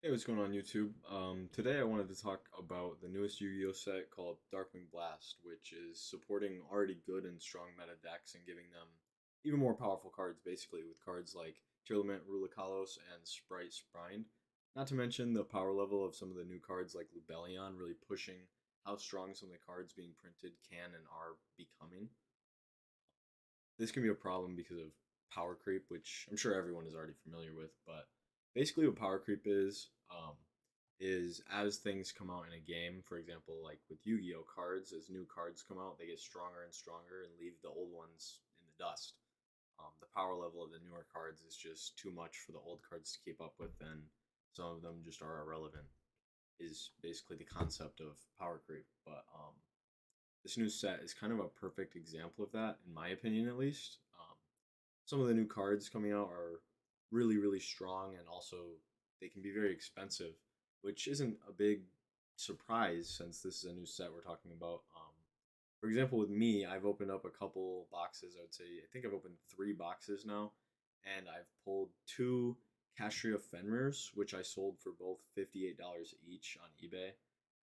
Hey, what's going on YouTube? Today I wanted to talk about the newest Yu-Gi-Oh set called DarkWing Blast, which is supporting already good and strong meta decks and giving them even more powerful cards, basically, with cards like Tirlament, Rulikalos, and Sprite Sprined. Not to mention the power level of some of the new cards like Lubellion, really pushing how strong some of the cards being printed can and are becoming. This can be a problem because of power creep, which I'm sure everyone is already familiar with. But basically, what power creep is as things come out in a game. For example, like with Yu-Gi-Oh cards, as new cards come out, they get stronger and stronger and leave the old ones in the dust. The power level of the newer cards is just too much for the old cards to keep up with, and some of them just are irrelevant. Is basically the concept of power creep, but this new set is kind of a perfect example of that, in my opinion, at least. Some of the new cards coming out are really, really strong, and also they can be very expensive, which isn't a big surprise since this is a new set we're talking about. For example, with me, I've opened up a couple boxes. I would say I think I've opened three boxes now, and I've pulled two Castria Fenrirs, which I sold for both $58 each on eBay,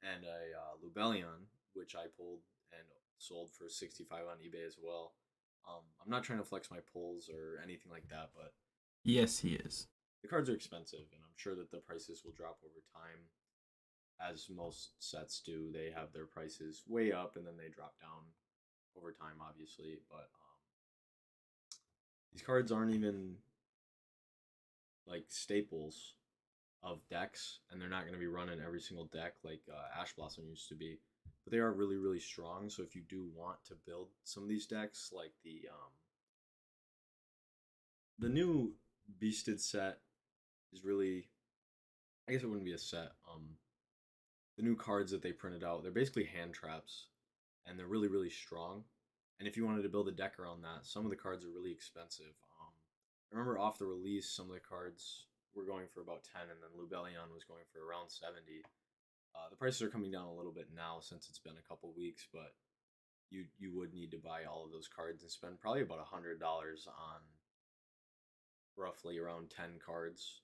and a Lubellion, which I pulled and sold for 65 on eBay as well. I'm not trying to flex my pulls or anything like that, but Yes, he is. the cards are expensive, and I'm sure that the prices will drop over time, as most sets do. They have their prices way up and then they drop down over time, obviously. But these cards aren't even like staples of decks, and they're not going to be run in every single deck like Ash Blossom used to be. But they are really, really strong. So if you do want to build some of these decks, like the new Beasted set is really, I guess it wouldn't be a set. The new cards that they printed out, they're basically hand traps, and they're really, really strong. And if you wanted to build a deck around that, some of the cards are really expensive. I remember off the release, some of the cards were going for about 10, and then Lubellion was going for around 70. The prices are coming down a little bit now since it's been a couple weeks, but you would need to buy all of those cards and spend probably about $100 on roughly around 10 cards.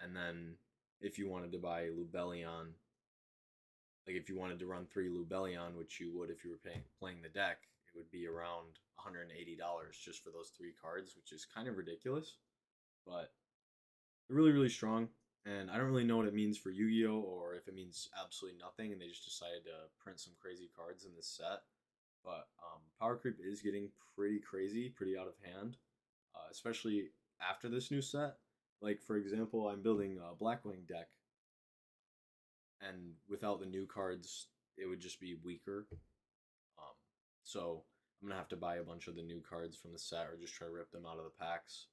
And then if you wanted to buy Lubellion, like if you wanted to run three Lubellion, which you would if you were playing the deck, it would be around $180 just for those three cards, which is kind of ridiculous. But they're really, really strong. And I don't really know what it means for Yu-Gi-Oh! Or if it means absolutely nothing and they just decided to print some crazy cards in this set. But power creep is getting pretty crazy, pretty out of hand, especially after this new set. Like, for example, I'm building a Blackwing deck, and without the new cards, it would just be weaker. Um, so I'm gonna have to buy a bunch of the new cards from the set, or just try to rip them out of the packs.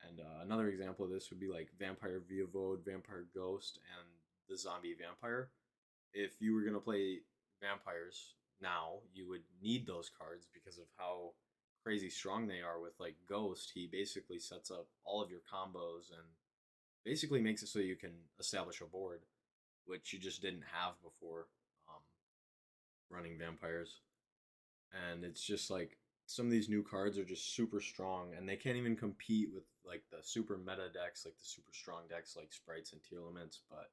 And another example of this would be like Vampire Voivode, Vampire Ghost, and the Zombie Vampire. If you were gonna play vampires now, you would need those cards because of how crazy strong they are. With like Ghost, he basically sets up all of your combos and basically makes it so you can establish a board, which you just didn't have before um, running vampires. And it's just like some of these new cards are just super strong, and they can't even compete with like the super meta decks, like the super strong decks like Sprites and Tear Limits. But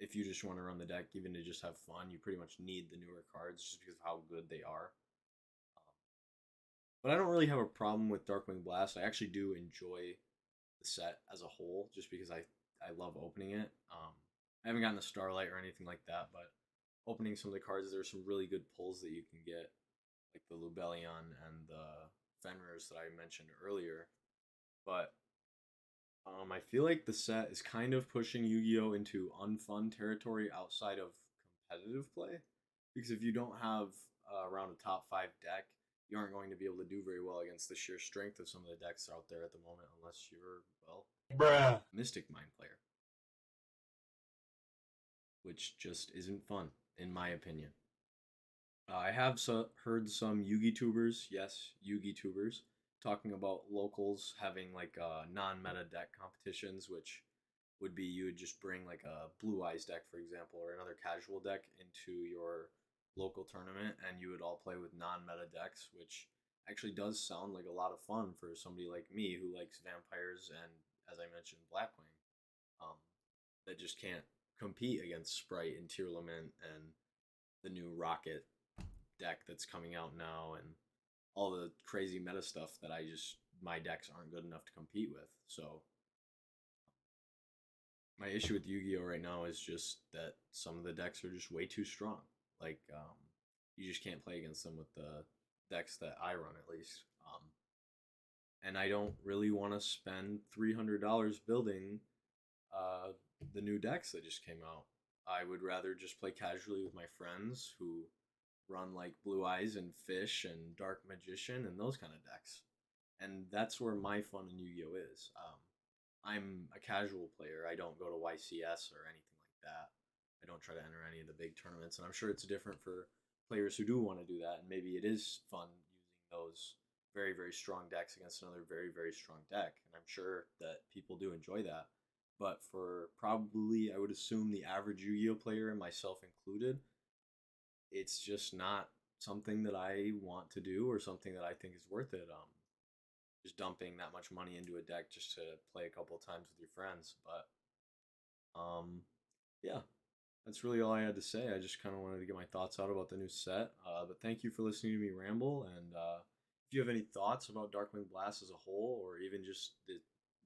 if you just want to run the deck, even to just have fun, you pretty much need the newer cards just because of how good they are. But I don't really have a problem with Darkwing Blast. I actually do enjoy the set as a whole, just because I love opening it. I haven't gotten the Starlight or anything like that, but opening some of the cards, there's some really good pulls that you can get, like the Lubellion and the Fenrirs that I mentioned earlier. But I feel like the set is kind of pushing Yu-Gi-Oh into unfun territory outside of competitive play, because if you don't have around a top five deck, you aren't going to be able to do very well against the sheer strength of some of the decks out there at the moment, unless you're, well, Bruh. Mystic Mind player, which just isn't fun in my opinion. I have heard some Yugi tubers, yes, Yugi tubers, talking about locals having like non-meta deck competitions, which would be you would just bring like a Blue Eyes deck, for example, or another casual deck into your local tournament, and you would all play with non-meta decks, which actually does sound like a lot of fun for somebody like me who likes vampires and, as I mentioned, Blackwing. Um, that just can't compete against Sprite and Tearlament and the new Rocket deck that's coming out now and all the crazy meta stuff that I just my decks aren't good enough to compete with. So my issue with Yu-Gi-Oh right now is just that some of the decks are just way too strong. Like you just can't play against them with the decks that I run at least. And I don't really want to spend $300 building uh, the new decks that just came out. I would rather just play casually with my friends who run like Blue Eyes and Fish and Dark Magician and those kind of decks. And that's where my fun in Yu-Gi-Oh is. I'm a casual player. I don't go to YCS or anything like that. I don't try to enter any of the big tournaments, and I'm sure it's different for players who do want to do that. And maybe it is fun using those very strong decks against another very strong deck. And I'm sure that people do enjoy that. But for probably, I would assume the average Yu-Gi-Oh player, and myself included, it's just not something that I want to do or something that I think is worth it. Just dumping that much money into a deck just to play a couple of times with your friends. But yeah, that's really all I had to say. I just kind of wanted to get my thoughts out about the new set. But thank you for listening to me ramble. And if you have any thoughts about Darkwing Blast as a whole, or even just the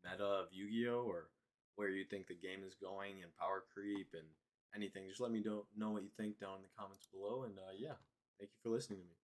meta of Yu-Gi-Oh, or where you think the game is going and power creep and anything, just let me know what you think down in the comments below. And yeah, thank you for listening to me.